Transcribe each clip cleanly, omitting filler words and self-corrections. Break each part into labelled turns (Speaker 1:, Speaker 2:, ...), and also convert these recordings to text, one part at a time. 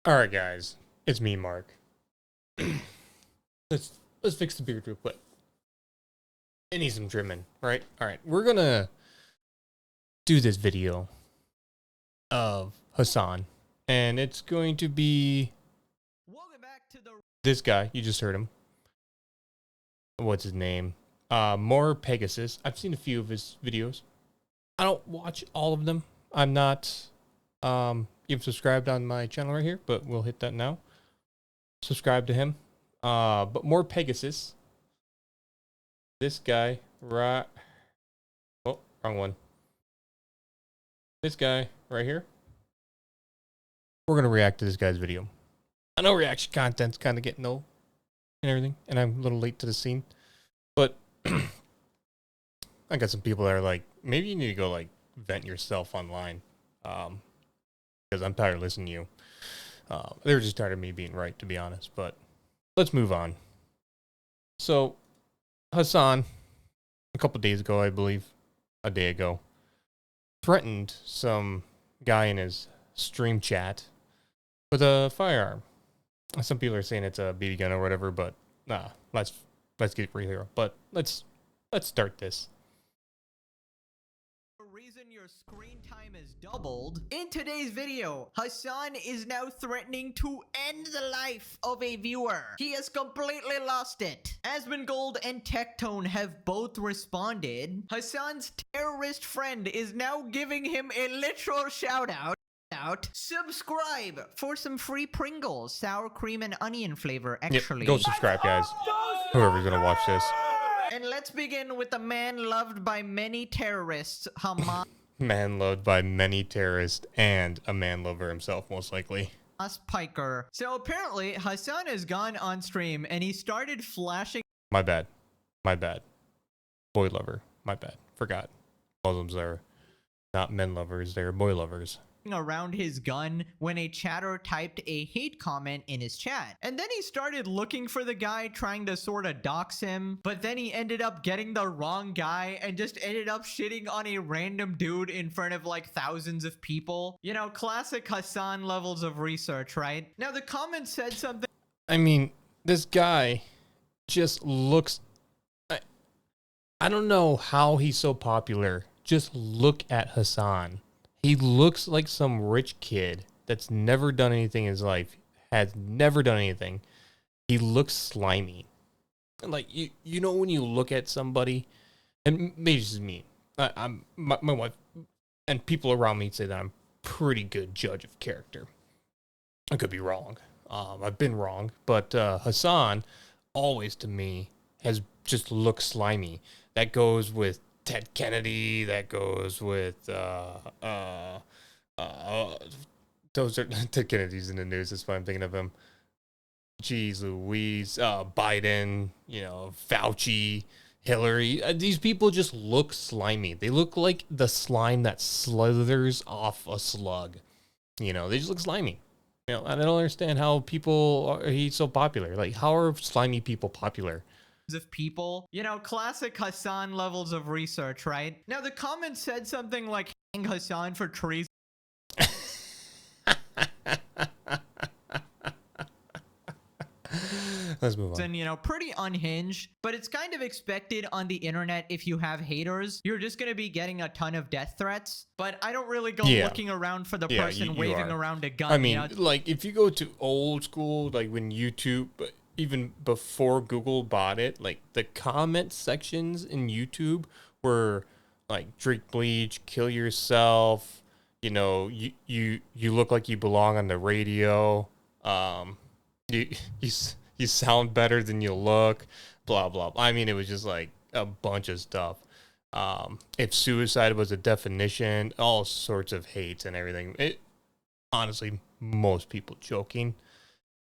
Speaker 1: Alright guys, it's me, Mark. let's fix the beard real quick. It needs some trimming, right? Alright, we're gonna do this video of Hasan. And it's going to be
Speaker 2: Welcome back to the
Speaker 1: this guy, you just heard him. What's his name? More Pegasus. I've seen a few of his videos. I don't watch all of them. I'm not even subscribed on my channel right here, but we'll hit that now. Subscribe to him. But More Pegasus. This guy, right? Oh, wrong one. This guy right here. We're gonna react to this guy's video. I know reaction content's kind of getting old and everything, and I'm a little late to the scene, but I got some people that are like, maybe you need to go like vent yourself online, because I'm tired of listening to you. They were just tired of me being right, to be honest. But let's move on. So Hasan, a couple days ago, I believe, a day ago, threatened some guy in his stream chat with a firearm. Some people are saying it's a BB gun or whatever, but nah, let's get real here. But let's start this.
Speaker 2: reason your screen time is doubled. In today's video, Hasan is now threatening to end the life of a viewer. He has completely lost it. Asmongold and Tectone have both responded. Hasan's terrorist friend is now giving him a literal shout out. Subscribe for some free Pringles, sour cream and onion flavor, actually.
Speaker 1: Yep, go subscribe, guys. Whoever's gonna watch this.
Speaker 2: And let's begin with the man loved by many terrorists, Hamas
Speaker 1: Man loved by many terrorists and a man lover himself, most likely.
Speaker 2: Piker. So apparently, Hasan has gone on stream and he started flashing.
Speaker 1: My bad. My bad. Boy lover. My bad. Forgot. Muslims are not men lovers, they're boy lovers.
Speaker 2: Around his gun when a chatter typed a hate comment in his chat. And then he started looking for the guy, trying to sort of dox him, but then he ended up getting the wrong guy and just ended up shitting on a random dude in front of like thousands of people. You know, classic Hasan levels of research, right? Now the comment said something.
Speaker 1: I mean, this guy just looks... I don't know how he's so popular. Just look at Hasan. He looks like some rich kid that's never done anything in his life, has never done anything. He looks slimy. Like, you know when you look at somebody, and maybe this is me, my wife, and people around me say that I'm pretty good judge of character. I could be wrong. I've been wrong, but Hasan always to me has just looked slimy. That goes with Ted Kennedy, that goes with those are Ted Kennedy's in the news, that's why I'm thinking of him. Jeez Louise, Biden, you know, Fauci, Hillary. These people just look slimy. They look like the slime that slithers off a slug. You know, they just look slimy. You know, and I don't understand how he's so popular. Like, how are slimy people popular?
Speaker 2: Of people, you know, classic Hasan levels of research, right? Now the comment said something like hang Hasan for treason.
Speaker 1: Let's move on.
Speaker 2: And you know, pretty unhinged, but it's kind of expected on the internet. If you have haters, you're just gonna be getting a ton of death threats. But I don't really go looking around for the person waving around a gun.
Speaker 1: I mean, like, if you go to old school, like when YouTube, even before Google bought it, like the comment sections in YouTube were like drink bleach, kill yourself, you know, you look like you belong on the radio, you sound better than you look, blah blah blah. I mean, it was just like a bunch of stuff. If suicide was a definition, all sorts of hates and everything. It honestly, most people joking.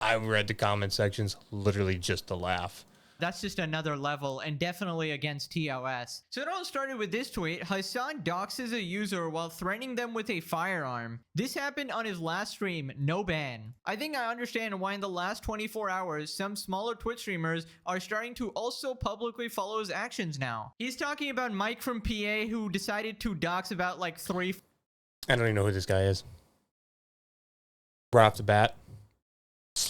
Speaker 1: I read the comment sections literally just to laugh.
Speaker 2: That's just another level and definitely against TOS. So it all started with this tweet. Hasan doxes a user while threatening them with a firearm. This happened on his last stream, no ban. I think I understand why in the last 24 hours, some smaller Twitch streamers are starting to also publicly follow his actions now. He's talking about Mike from PA who decided to dox about like 3...
Speaker 1: I don't even know who this guy is. Right off the bat.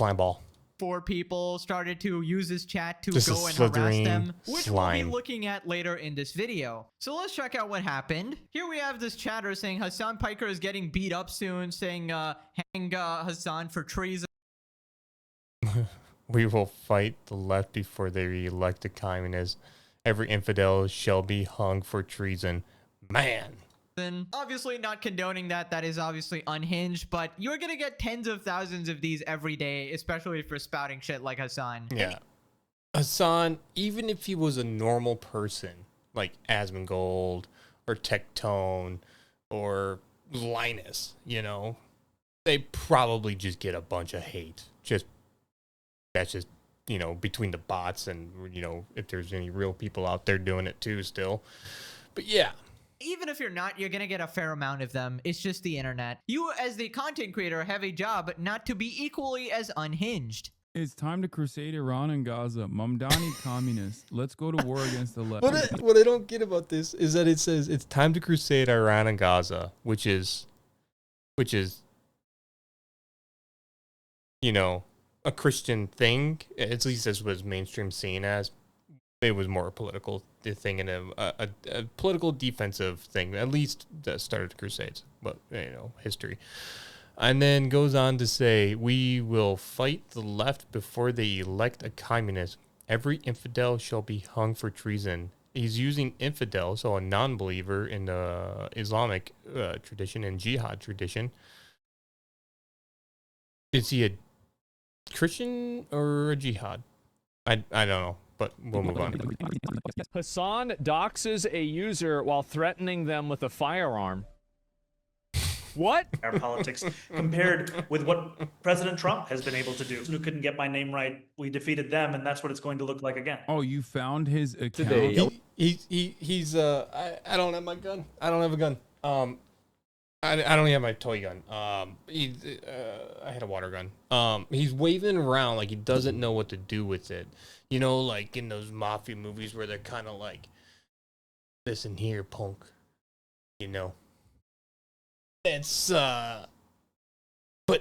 Speaker 1: slime ball.
Speaker 2: 4 people started to use his chat to
Speaker 1: Just a
Speaker 2: go and harass
Speaker 1: slithering
Speaker 2: them, which we'll be
Speaker 1: slime.
Speaker 2: looking at later in this video. So let's check out what happened. Here we have this chatter saying Hasan Piker is getting beat up soon, saying hang Hasan for treason.
Speaker 1: We will fight the left before they elect a communist. Every infidel shall be hung for treason. Man.
Speaker 2: Obviously not condoning that. That is obviously unhinged, but you're gonna get tens of thousands of these every day, especially for spouting shit like Hasan.
Speaker 1: Yeah. Hasan, even if he was a normal person, like Asmongold or Tectone or Linus, you know, they probably just get a bunch of hate. That's just, you know, between the bots and, you know, if there's any real people out there doing it too still. But yeah.
Speaker 2: Even if you're not, you're gonna get a fair amount of them. It's just the internet. You, as the content creator, have a job not to be equally as unhinged.
Speaker 3: It's time to crusade Iran and Gaza. Mamdani communists. Let's go to war against the left.
Speaker 1: What I don't get about this is that it says it's time to crusade Iran and Gaza, which is, you know, a Christian thing. At least this was mainstream seen as. It was more a political thing and a political defensive thing, at least that started the Crusades, but, you know, history. And then goes on to say, we will fight the left before they elect a communist. Every infidel shall be hung for treason. He's using infidel, so a non-believer in the Islamic tradition and jihad tradition. Is he a Christian or a jihad? I don't know. But we'll move on.
Speaker 4: Hasan doxes a user while threatening them with a firearm. What?
Speaker 5: Our politics compared with what President Trump has been able to do. Who couldn't get my name right? We defeated them, and that's what it's going to look like again.
Speaker 3: Oh, you found his account?
Speaker 4: Today.
Speaker 1: He's I don't have my gun. I don't have a gun. I don't even have my toy gun. I had a water gun. He's waving around like he doesn't know what to do with it. You know, like in those mafia movies where they're kind of like, listen here, punk. You know. It's, but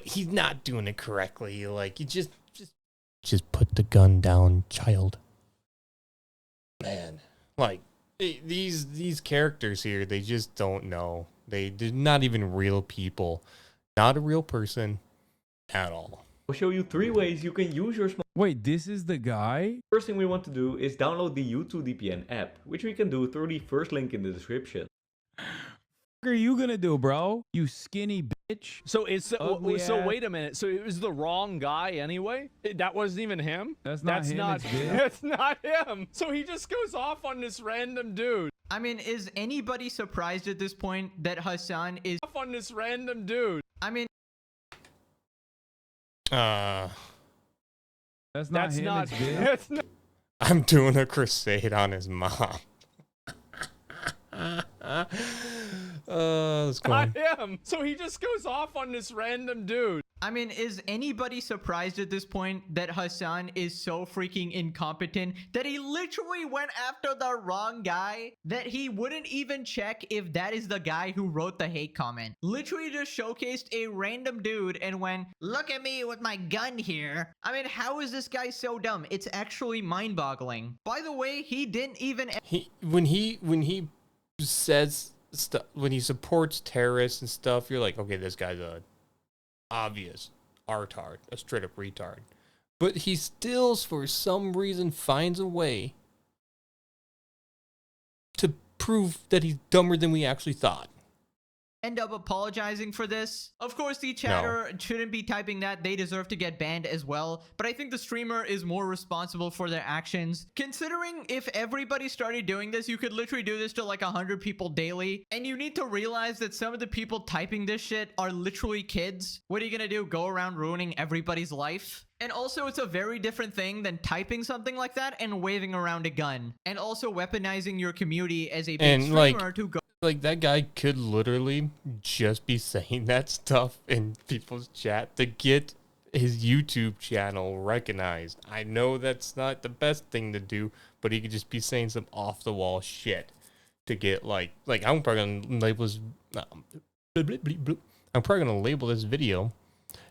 Speaker 1: he's not doing it correctly. Like, you just put the gun down, child. Man. Like, these characters here, they just don't know. They're not even real people. Not a real person at all.
Speaker 6: I'll show you 3 ways you can use your smart.
Speaker 3: Wait, this is the guy?
Speaker 6: First thing we want to do is download the YouTube VPN app, which we can do through the first link in the description.
Speaker 3: What are you gonna do, bro? You skinny bitch.
Speaker 4: So it's
Speaker 3: Ugly
Speaker 4: so
Speaker 3: ass.
Speaker 4: wait a minute. So it was the wrong guy anyway? That wasn't even him?
Speaker 3: That's not him, it's Bill.
Speaker 4: That's not him. So he just goes off on this random dude.
Speaker 2: I mean, is anybody surprised at this point that Hasan is
Speaker 4: Off on this random dude.
Speaker 2: I mean,
Speaker 3: That's not
Speaker 4: That's
Speaker 3: him,
Speaker 4: not
Speaker 3: it's Bill.
Speaker 4: that's not
Speaker 1: I'm doing a crusade on his mom. Let's go on.
Speaker 4: him. So he just goes off on this random dude.
Speaker 2: I mean, is anybody surprised at this point that Hasan is so freaking incompetent that he literally went after the wrong guy? That he wouldn't even check if that is the guy who wrote the hate comment. Literally just showcased a random dude and went, look at me with my gun here. I mean, how is this guy so dumb? It's actually mind-boggling. By the way, he didn't even...
Speaker 1: When he says stuff, when he supports terrorists and stuff, you're like, okay, this guy's a obvious artard, a straight up retard. But he still, for some reason, finds a way to prove that he's dumber than we actually thought.
Speaker 2: End up apologizing for this. Of course, the chatter shouldn't be typing that. They deserve to get banned as well. But I think the streamer is more responsible for their actions. Considering if everybody started doing this, you could literally do this to like 100 people daily. And you need to realize that some of the people typing this shit are literally kids. What are you gonna do? Go around ruining everybody's life? And also, it's a very different thing than typing something like that and waving around a gun. And also weaponizing your community as a big
Speaker 1: And,
Speaker 2: streamer to go...
Speaker 1: Like, that guy could literally just be saying that stuff in people's chat to get his YouTube channel recognized. I know that's not the best thing to do, but he could just be saying some off-the-wall shit to get, like I'm probably going to label this... I'm probably going to label this video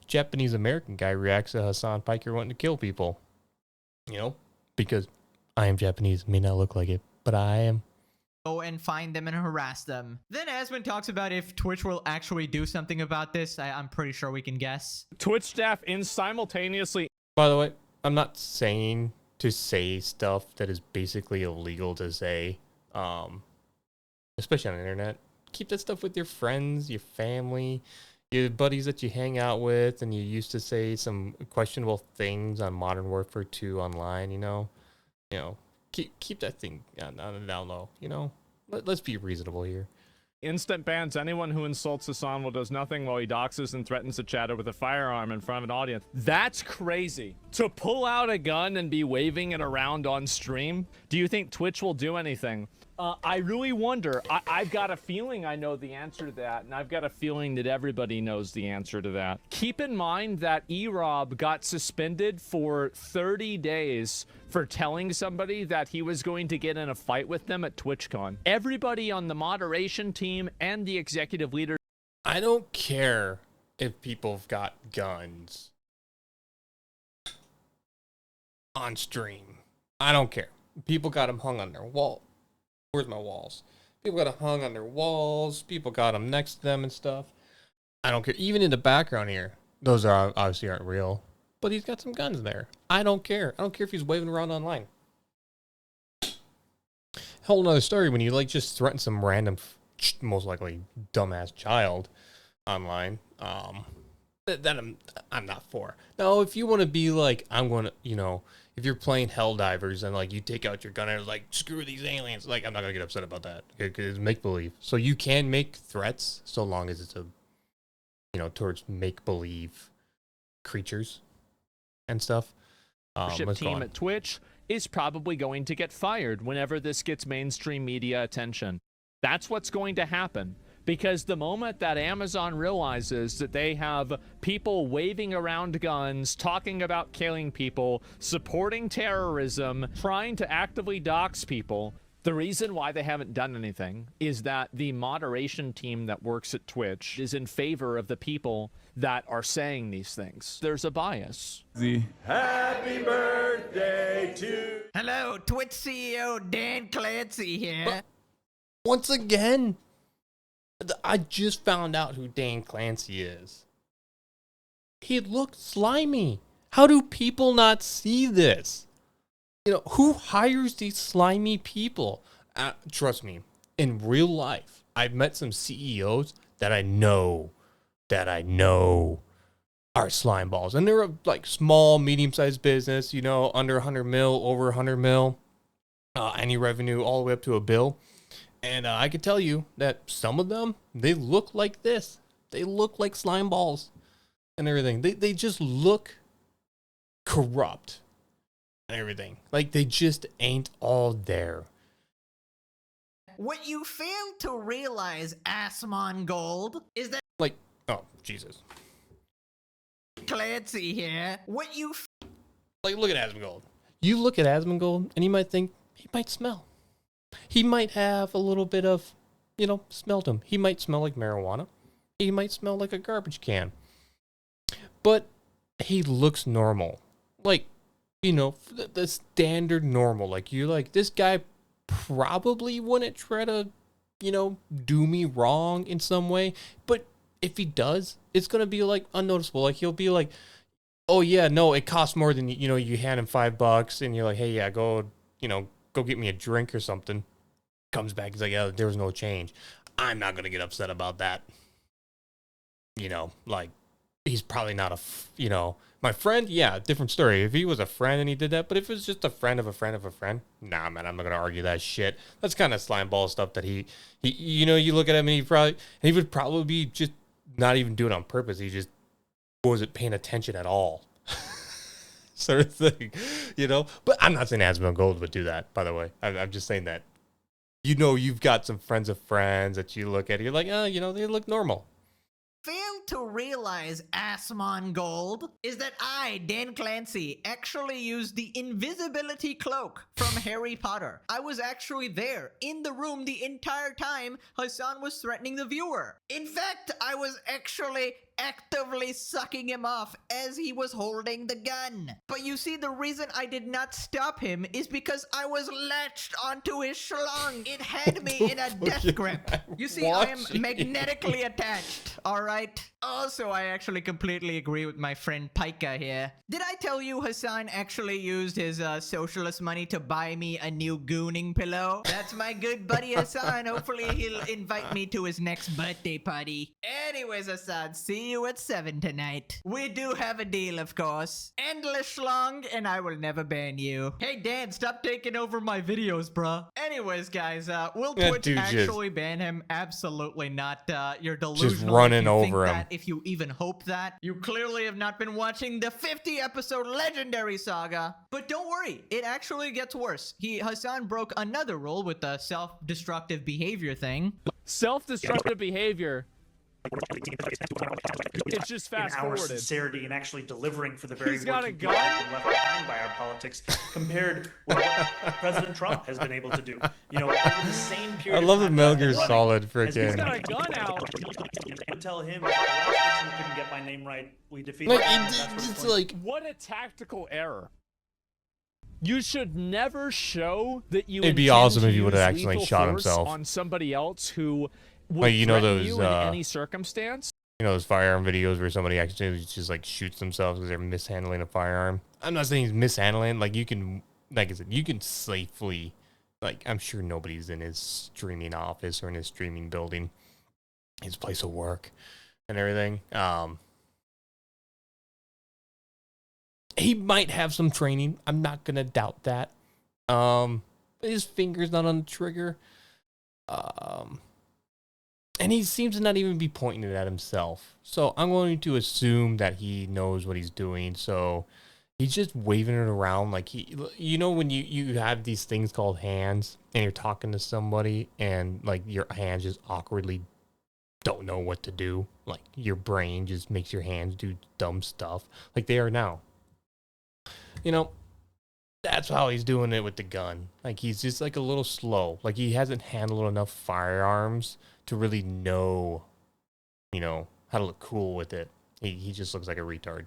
Speaker 1: Japanese American guy reacts to Hasan Piker wanting to kill people. You know, because I am Japanese, may not look like it, but I am.
Speaker 2: Go and find them and harass them. Then Asmon talks about if Twitch will actually do something about this. I'm pretty sure we can guess.
Speaker 4: Twitch staff in simultaneously.
Speaker 1: By the way, I'm not saying to say stuff that is basically illegal to say, especially on the internet. Keep that stuff with your friends, your family, your buddies that you hang out with, and you used to say some questionable things on Modern Warfare 2 online, you know, keep that thing down low, you know. Let's be reasonable here.
Speaker 4: Instant bans anyone who insults Hasan while does nothing while he doxes and threatens to chatter with a firearm in front of an audience. That's crazy. To pull out a gun and be waving it around on stream, do you think Twitch will do anything? I really wonder. I've got a feeling I know the answer to that, and I've got a feeling that everybody knows the answer to that. Keep in mind that E-Rob got suspended for 30 days for telling somebody that he was going to get in a fight with them at TwitchCon. Everybody on the moderation team and the executive leader.
Speaker 1: I don't care if people have got guns on stream. I don't care. People got them hung on their wall. Where's my walls? People got them hung on their walls. People got them next to them and stuff. I don't care. Even in the background here, those are obviously aren't real. But he's got some guns there. I don't care. I don't care if he's waving around online. Whole nother story when you like just threaten some random, most likely dumbass child online. That I'm not for. Now, if you want to be like, I'm going to, you know, if you're playing Helldivers and like you take out your gun and like screw these aliens, like I'm not gonna get upset about that. It's make believe. So you can make threats so long as it's a, you know, towards make believe creatures and stuff.
Speaker 4: Leadership team at Twitch is probably going to get fired whenever this gets mainstream media attention. That's what's going to happen. Because the moment that Amazon realizes that they have people waving around guns, talking about killing people, supporting terrorism, trying to actively dox people, the reason why they haven't done anything is that the moderation team that works at Twitch is in favor of the people that are saying these things. There's a bias.
Speaker 6: Happy birthday to...
Speaker 2: Hello, Twitch CEO Dan Clancy here.
Speaker 1: But once again, I just found out who Dan Clancy is. He looked slimy. How do people not see this? You know, who hires these slimy people? Trust me, in real life, I've met some CEOs that I know are slime balls. And they're like small, medium-sized business, you know, under 100 mil, over 100 mil, any revenue all the way up to a bill. And I can tell you that some of them, they look like this. They look like slime balls and everything. They just look corrupt and everything. Like they just ain't all there.
Speaker 2: What you fail to realize, Asmon Gold, is that
Speaker 1: Like, oh, Jesus.
Speaker 2: Clancy here. What you
Speaker 1: Like, look at Asmongold. You look at Asmongold and you might think he might smell. He might have a little bit of, you know, smell to him. He might smell like marijuana. He might smell like a garbage can. But he looks normal. Like, you know, the standard normal. Like, you're like, this guy probably wouldn't try to, you know, do me wrong in some way. But if he does, it's going to be, like, unnoticeable. Like, he'll be like, oh, yeah, no, it costs more than, you know, you hand him $5 and you're like, hey, yeah, go get me a drink or something. Comes back, he's like, yeah, there was no change. I'm not going to get upset about that. You know, like, he's probably not you know, my friend, yeah, different story. If he was a friend and he did that, but if it was just a friend of a friend of a friend, nah, man, I'm not going to argue that shit. That's kind of slime ball stuff that he, you know, you look at him and he would probably be just not even do it on purpose. He just wasn't paying attention at all. Sort of thing, you know. But I'm not saying Asmongold would do that, by the way. I'm just saying that, you know, you've got some friends of friends that you look at, you're like, oh, you know, they look normal.
Speaker 2: fail to realize, Asmon Gold, is that I, Dan Clancy, actually used the invisibility cloak from Harry Potter. I was actually there, in the room the entire time Hasan was threatening the viewer. In fact, I was actually actively sucking him off as he was holding the gun. But you see, the reason I did not stop him is because I was latched onto his schlong. It had me in a death grip. You see, I am magnetically attached, alright? Also, I actually completely agree with my friend Pika here. Did I tell you Hasan actually used his socialist money to buy me a new gooning pillow? That's my good buddy Hasan. Hopefully he'll invite me to his next birthday party. Anyways, Hasan, see you at 7 tonight. We do have a deal, of course. Endless schlong, and I will never ban you. Hey, Dan, stop taking over my videos, bruh. Anyways, guys, will Twitch actually ban him? Absolutely not. You're delusional.
Speaker 1: Just running over him.
Speaker 2: If you even hope that. You clearly have not been watching the 50-episode legendary saga. But don't worry, it actually gets worse. Hasan broke another rule with the self-destructive behavior thing.
Speaker 4: Self-destructive behavior. It's just fast
Speaker 5: in our
Speaker 4: forwarded.
Speaker 5: sincerity and actually delivering for the very
Speaker 4: He's got a
Speaker 5: working people
Speaker 4: gun?
Speaker 5: who've been left behind by our politics compared with what President Trump has been able to do. You know, over the same period
Speaker 1: I love
Speaker 5: of
Speaker 1: the
Speaker 5: time
Speaker 1: Metal
Speaker 5: that
Speaker 1: Gear
Speaker 5: he's running,
Speaker 1: Solid
Speaker 5: has been
Speaker 1: freaking.
Speaker 4: He's got a gun out.
Speaker 5: I would tell him, the last person who couldn't get my name right, we defeated
Speaker 1: Like,
Speaker 5: him, and that's what
Speaker 1: it's
Speaker 5: going
Speaker 1: like,
Speaker 4: What a tactical error. You should never show that you
Speaker 1: It'd be
Speaker 4: intend
Speaker 1: awesome
Speaker 4: to
Speaker 1: if he would've
Speaker 4: use
Speaker 1: actually
Speaker 4: lethal
Speaker 1: shot
Speaker 4: force
Speaker 1: himself.
Speaker 4: on somebody else who would
Speaker 1: Like, you know
Speaker 4: threaten
Speaker 1: those,
Speaker 4: you in any circumstance.
Speaker 1: you know, those firearm videos where somebody actually just like shoots themselves because they're mishandling a firearm. I'm not saying he's mishandling. Like, you can, like I said, you can safely, like, I'm sure nobody's in his streaming office or in his streaming building, his place of work and everything. He might have some training. I'm not gonna doubt that. His finger's not on the trigger. And he seems to not even be pointing it at himself. So I'm going to assume that he knows what he's doing. So he's just waving it around like you know, when you have these things called hands and you're talking to somebody and like your hands just awkwardly don't know what to do. Like your brain just makes your hands do dumb stuff like they are now. You know, that's how he's doing it with the gun. Like he's just like a little slow. Like he hasn't handled enough firearms to really know, you know, how to look cool with it. He just looks like a retard.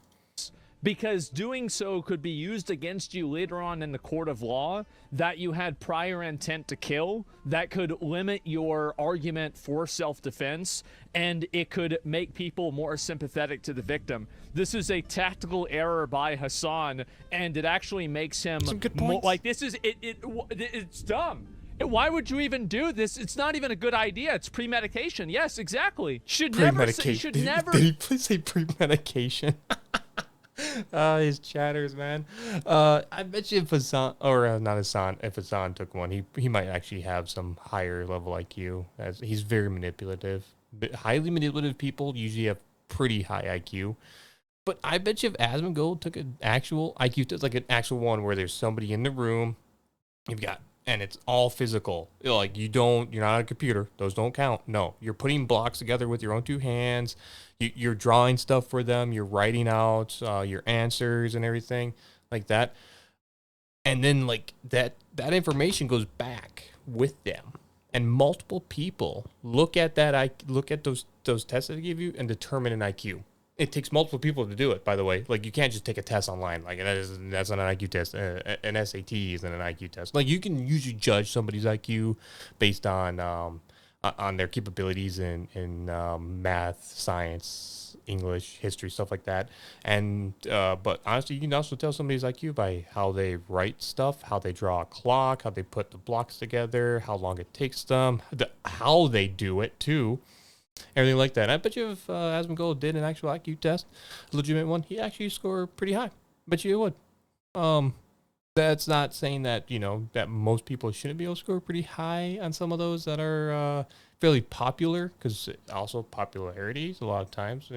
Speaker 4: Because doing so could be used against you later on in the court of law, that you had prior intent to kill, that could limit your argument for self-defense, and it could make people more sympathetic to the victim. This is a tactical error by Hasan, and it actually makes him
Speaker 1: Some good points.
Speaker 4: like this is it's dumb. Why would you even do this? It's not even a good idea. It's pre-medication. Yes, exactly. Should never say, should never.
Speaker 1: Did he please say pre-medication? His chatters, man. I bet you if Hasan, or not Hasan, if Hasan took one, he might actually have some higher level IQ. As he's very manipulative. But highly manipulative people usually have pretty high IQ. But I bet you if Asmongold took an actual IQ test, like an actual one where there's somebody in the room, and it's all physical. Like you're not on a computer. Those don't count. No, you're putting blocks together with your own two hands. You're drawing stuff for them. You're writing out your answers and everything like that. And then like that information goes back with them. And multiple people look at those tests that they give you and determine an IQ. It takes multiple people to do it, by the way. Like, you can't just take a test online. Like, that's not an IQ test. An SAT isn't an IQ test. Like, you can usually judge somebody's IQ based on their capabilities in math, science, English, history, stuff like that. And but honestly, you can also tell somebody's IQ by how they write stuff, how they draw a clock, how they put the blocks together, how long it takes them, how they do it, too. Everything like that. I bet you if Asmongold did an actual IQ test, a legitimate one, he actually scored pretty high. Bet you it would. That's not saying that, you know, that most people shouldn't be able to score pretty high on some of those that are fairly popular, because also popularity a lot of times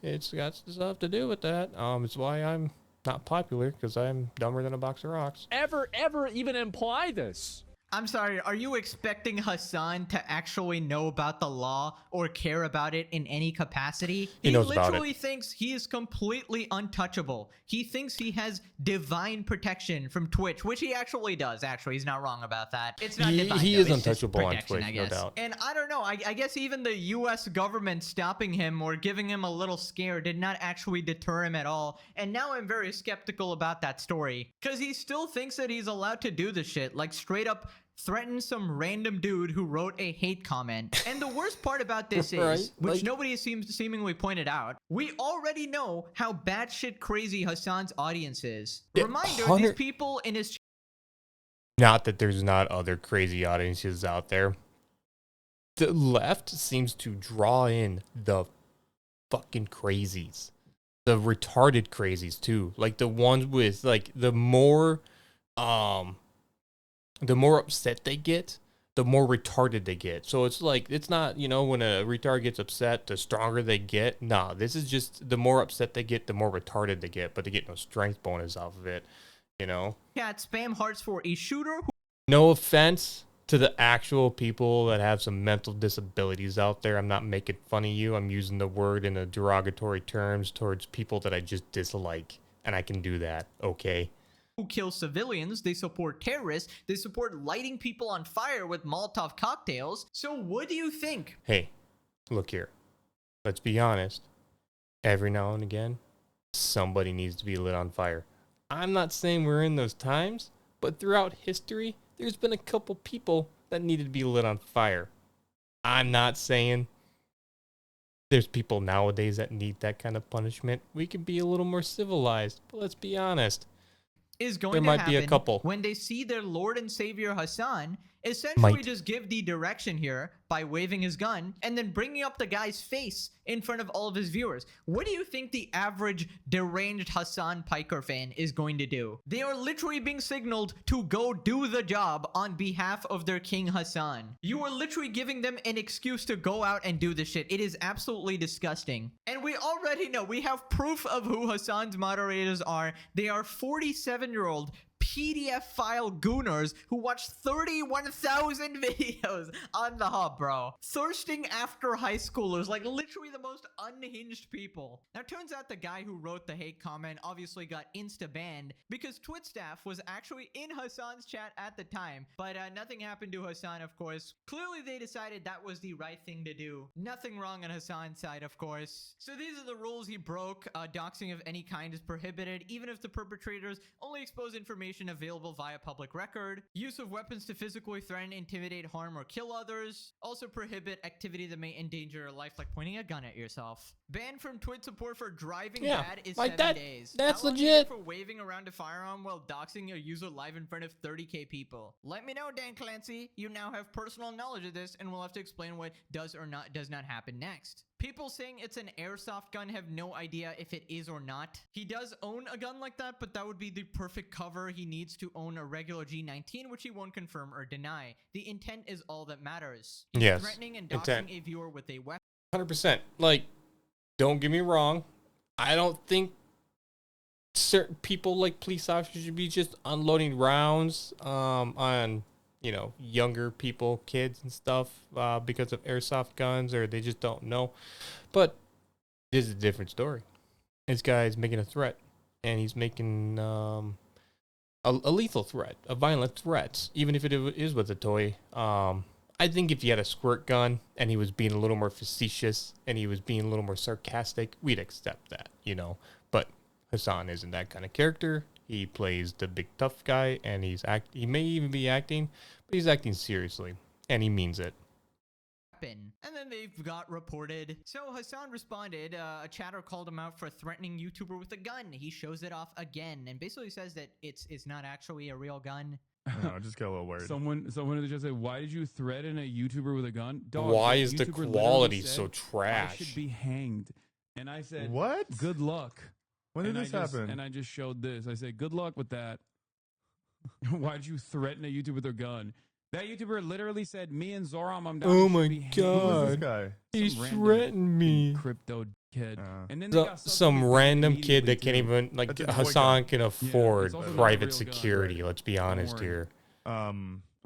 Speaker 1: it's got stuff to do with that. It's why I'm not popular, because I'm dumber than a box of rocks.
Speaker 4: Ever even imply this?
Speaker 2: I'm sorry, are you expecting Hasan to actually know about the law or care about it in any capacity?
Speaker 1: He knows about it.
Speaker 2: literally thinks he is completely untouchable. He thinks he has divine protection from Twitch, which he actually does. Actually, he's not wrong about that. It's not divine.
Speaker 1: He
Speaker 2: though,
Speaker 1: is
Speaker 2: it's just
Speaker 1: untouchable on
Speaker 2: protection,
Speaker 1: Twitch,
Speaker 2: I
Speaker 1: no
Speaker 2: guess.
Speaker 1: doubt.
Speaker 2: And I don't know, I guess even the US government stopping him or giving him a little scare did not actually deter him at all. And now I'm very skeptical about that story. Because he still thinks that he's allowed to do this shit. Like straight up threaten some random dude who wrote a hate comment. And the worst part about this is,
Speaker 1: Right?
Speaker 2: which
Speaker 1: Like-
Speaker 2: nobody seems seemingly pointed out, we already know how batshit crazy Hasan's audience is.
Speaker 1: Yeah,
Speaker 2: Reminder, these
Speaker 1: 100
Speaker 2: people in his
Speaker 1: Not that there's not other crazy audiences out there. The left seems to draw in the fucking crazies. The retarded crazies too. Like the ones with like the more upset they get, the more retarded they get. So it's like, it's not, you know, when a retard gets upset, the stronger they get. Nah, this is just the more upset they get, the more retarded they get, but they get no strength bonus off of it, you know?
Speaker 2: chat spam hearts for a shooter who
Speaker 1: No offense to the actual people that have some mental disabilities out there. I'm not making fun of you. I'm using the word in a derogatory terms towards people that I just dislike, and I can do that, okay?
Speaker 2: kill civilians, they support terrorists, they support lighting people on fire with Molotov cocktails. So what do you think?
Speaker 1: Hey, look here. Let's be honest. Every now and again, somebody needs to be lit on fire. I'm not saying we're in those times, but throughout history, there's been a couple people that needed to be lit on fire. I'm not saying there's people nowadays that need that kind of punishment. We can be a little more civilized, but let's be honest.
Speaker 2: Is going
Speaker 1: There
Speaker 2: to
Speaker 1: might
Speaker 2: happen
Speaker 1: be a couple.
Speaker 2: when they see their Lord and Savior Hasan essentially
Speaker 1: Might.
Speaker 2: just give the direction here by waving his gun and then bringing up the guy's face in front of all of his viewers. What do you think the average deranged Hasan Piker fan is going to do? They are literally being signaled to go do the job on behalf of their king Hasan. You are literally giving them an excuse to go out and do this shit. It is absolutely disgusting. And we already know, we have proof of who Hasan's moderators are. They are 47-year-old PDF file gooners who watch 31,000 videos on the hub, bro. Thirsting after high schoolers, like literally the most unhinged people. Now, turns out the guy who wrote the hate comment obviously got insta-banned because Twitch staff was actually in Hasan's chat at the time, but nothing happened to Hasan, of course. Clearly, they decided that was the right thing to do. Nothing wrong on Hasan's side, of course. So these are the rules he broke. Doxing of any kind is prohibited, even if the perpetrators only expose information available via public record. Use of weapons to physically threaten, intimidate, harm, or kill others. Also prohibit activity that may endanger your life, like pointing a gun at yourself. Ban from Twitch support for driving
Speaker 1: Yeah,
Speaker 2: bad is
Speaker 1: like
Speaker 2: 7
Speaker 1: that-
Speaker 2: days.
Speaker 1: that's
Speaker 2: How long do you
Speaker 1: legit.
Speaker 2: get for waving around a firearm while doxing a user live in front of 30k people? Let me know, Dan Clancy. You now have personal knowledge of this, and we'll have to explain what does or does not happen next. People saying it's an airsoft gun have no idea if it is or not. He does own a gun like that, but that would be the perfect cover. He needs to own a regular G19, which he won't confirm or deny. The intent is all that matters. He's
Speaker 1: Yes,
Speaker 2: threatening and
Speaker 1: intent.
Speaker 2: doxing a viewer with a weapon.
Speaker 1: 100%. Like, don't get me wrong. I don't think certain people like police officers should be just unloading rounds on, you know, younger people, kids and stuff because of airsoft guns, or they just don't know. But this is a different story. This guy's making a threat, and he's making a lethal threat, a violent threat, even if it is with a toy. I think if he had a squirt gun and he was being a little more facetious and he was being a little more sarcastic, we'd accept that, you know. But Hasan isn't that kind of character. He plays the big tough guy, and he may even be acting, but he's acting seriously, and he means it.
Speaker 2: And then they've got reported. So Hasan responded, a chatter called him out for threatening YouTuber with a gun. He shows it off again and basically says that it's not actually a real gun.
Speaker 7: No, I just got a little worried.
Speaker 3: Someone just said, "Why did you threaten a YouTuber with a gun?" Dog,
Speaker 1: Why
Speaker 3: that
Speaker 1: is the
Speaker 3: YouTuber literally
Speaker 1: quality
Speaker 3: said,
Speaker 1: so trash?
Speaker 3: I should be hanged. And I said,
Speaker 7: What?
Speaker 3: Good luck.
Speaker 7: When did
Speaker 3: And
Speaker 7: this
Speaker 3: I just-
Speaker 7: happen?
Speaker 3: And I just showed this. I said, good luck with that. Why'd you threaten a YouTuber with a gun? That YouTuber literally said, me and Zoran Mamdani
Speaker 1: Oh
Speaker 3: should
Speaker 1: my
Speaker 3: be hanged."
Speaker 7: Who is
Speaker 1: God.
Speaker 7: this guy?
Speaker 1: He
Speaker 3: Some random
Speaker 1: threatened me.
Speaker 3: Crypto kid.
Speaker 7: Uh,
Speaker 3: And then they got
Speaker 1: Some
Speaker 3: subsequently
Speaker 1: random
Speaker 3: banned
Speaker 1: kid that can't
Speaker 3: immediately,
Speaker 1: even, like,
Speaker 7: That's a toy
Speaker 1: Hasan
Speaker 7: gun.
Speaker 1: can
Speaker 3: it's
Speaker 1: afford
Speaker 3: also not a
Speaker 1: private
Speaker 3: real gun.
Speaker 1: security. Let's be honest
Speaker 3: worry.
Speaker 1: here.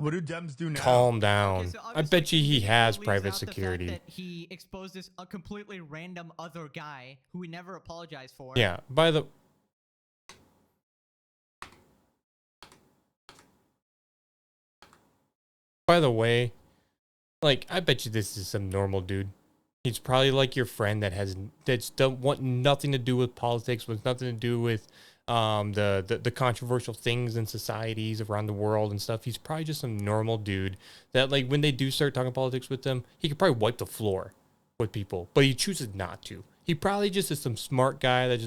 Speaker 7: What do Dems do now?
Speaker 1: Calm down.
Speaker 2: Okay, so
Speaker 1: I
Speaker 2: obviously
Speaker 1: bet you
Speaker 2: this
Speaker 1: he
Speaker 2: video
Speaker 1: has
Speaker 2: leaves
Speaker 1: private
Speaker 2: out the fact
Speaker 1: security.
Speaker 2: that he exposed this a completely random other guy who he never apologized for.
Speaker 1: Yeah. By the way, like, I bet you this is some normal dude. He's probably like your friend that's don't want nothing to do with politics, with nothing to do with the controversial things in societies around the world and stuff. He's probably just some normal dude that, like, when they do start talking politics with them, he could probably wipe the floor with people, but he chooses not to. He probably just is some smart guy that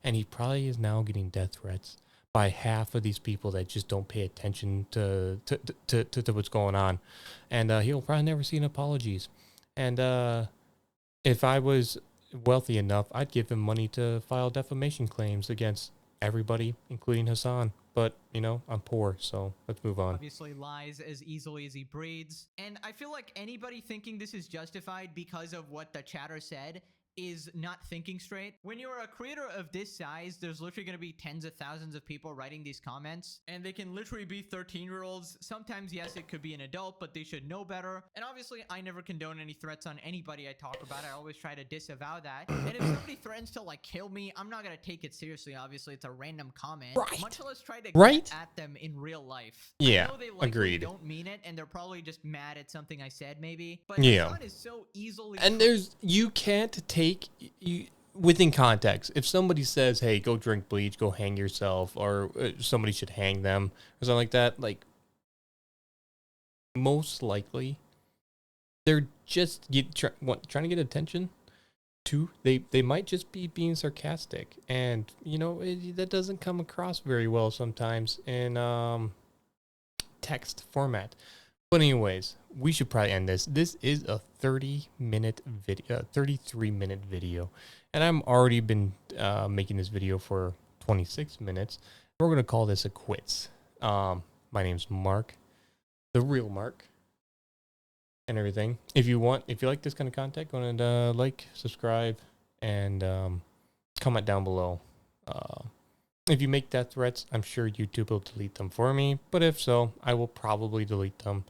Speaker 1: and he probably is now getting death threats by half of these people that just don't pay attention to what's going on, and he'll probably never see an apologies. And if I was wealthy enough, I'd give him money to file defamation claims against everybody, including Hasan. But, you know, I'm poor, so let's move on.
Speaker 2: Obviously lies as easily as he breathes. And I feel like anybody thinking this is justified because of what the chatter said is not thinking straight. When you're a creator of this size, there's literally going to be tens of thousands of people writing these comments, and they can literally be 13-year-olds. Sometimes, yes, it could be an adult, but they should know better. And obviously, I never condone any threats on anybody I talk about. I always try to disavow that. And if somebody threatens to, like, kill me, I'm not going to take it seriously. Obviously, it's a random comment.
Speaker 1: Right.
Speaker 2: Much less try to
Speaker 1: Right.
Speaker 2: get at them in real life.
Speaker 1: Yeah,
Speaker 2: I know they likely
Speaker 1: agreed.
Speaker 2: don't mean it, and they're probably just mad at something I said, maybe. But
Speaker 1: Yeah.
Speaker 2: Hasan is so easily...
Speaker 1: And you can't take you within context. If somebody says, "Hey, go drink bleach, go hang yourself," or somebody should hang them or something like that, like, most likely they're just trying to get attention. Two, they might just be being sarcastic, and you know that doesn't come across very well sometimes in text format. But anyways, we should probably end this. This is a 30-minute video, 33-minute video, and I'm already been making this video for 26 minutes. We're gonna call this a quits. My name's Mark, the real Mark, and everything. If you like this kind of content, go ahead and like, subscribe, and comment down below. If you make death threats, I'm sure YouTube will delete them for me. But if so, I will probably delete them.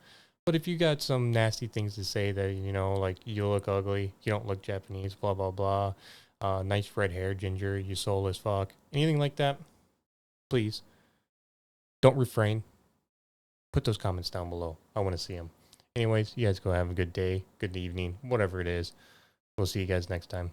Speaker 1: But if you got some nasty things to say that, you know, like, you look ugly, you don't look Japanese, blah, blah, blah, nice red hair, ginger, you soul as fuck, anything like that, please don't refrain. Put those comments down below. I want to see them. Anyways, you guys go have a good day, good evening, whatever it is. We'll see you guys next time.